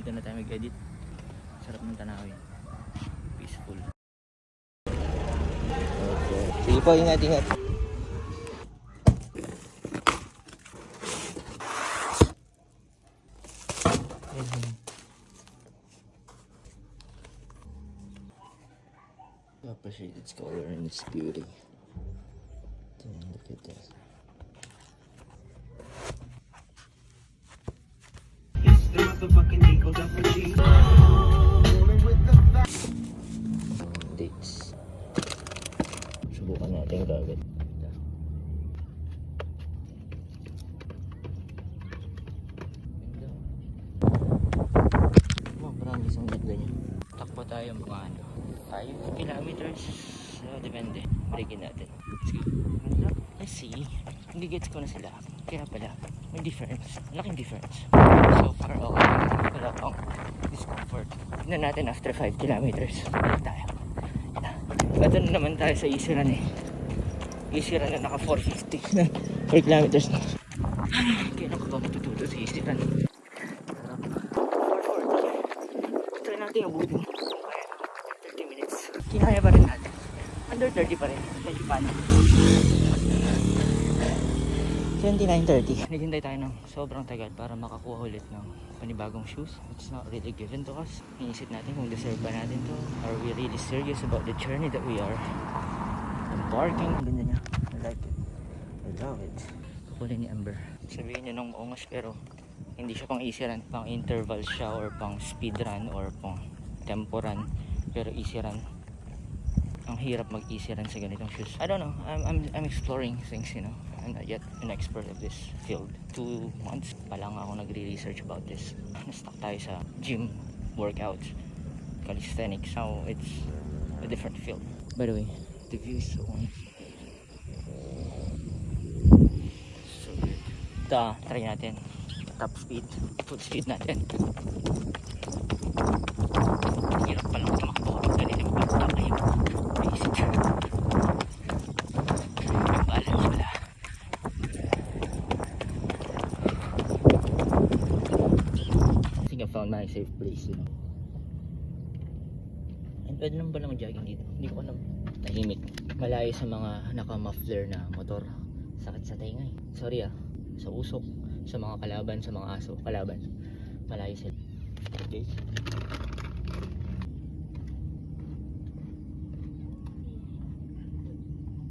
dito na tayo mag-edit. Sarap ng tanawin. Peaceful. Okay. Sige po, ingat. Appreciate its color and its beauty. Look at this. Dates. Subukan natin kagad. Marami isang ganda niya. Takbo tayo mga 5 kilometers. Depende. Balikin natin. Let's see. Hindi gets ko na sila. Kaya pala, may difference. Laking difference. So far, okay. Wala pang discomfort. Tignan natin after 5 kilometers. Balik tayo. Bato na naman tayo sa Easy Run eh. Easy Run na naka 450 na 4 kilometers na. Kailan ko ba matututo sa Easy Run? 440. Try natin abutin. 30 minutes. Kinaya pa rin natin. Under 30 pa rin. Medyo paano. 29:30. Naghintay tayo ng sobrang tagal para makakuha ulit ng panibagong shoes. It's not really given to us. Inisip natin kung deserve ba natin to. Are we really serious about the journey that we are embarking? Ganda niya. I like it. I love it. Kukulin ni Amber. Sabihin niya nung maungas pero hindi siya pang easy run. Pang interval siya or pang speed run or pang tempo run. Pero easy run. Ang hirap mag easy run sa ganitong shoes. I don't know. I'm exploring things, you know. I'm not yet an expert of this field. 2 months pa lang ako nagre-research about this. Na-stuck tayo sa gym, workouts, calisthenics. Now it's a different field. By the way, the view is so good. Try natin. Top speed, full speed natin. Hirap pa lang tumakbo. Ganito magpapatap na yung basic. Yung balance wala. I think I found my safe place, you know. And pwede naman ba lang jogging dito? Hindi ko alam. Tahimik. Malayo sa mga naka-muffler na motor. Sakit sa tenga eh. Sorry sa usok, sa mga kalaban, sa mga aso. Kalaban. Malayo sila. Okay.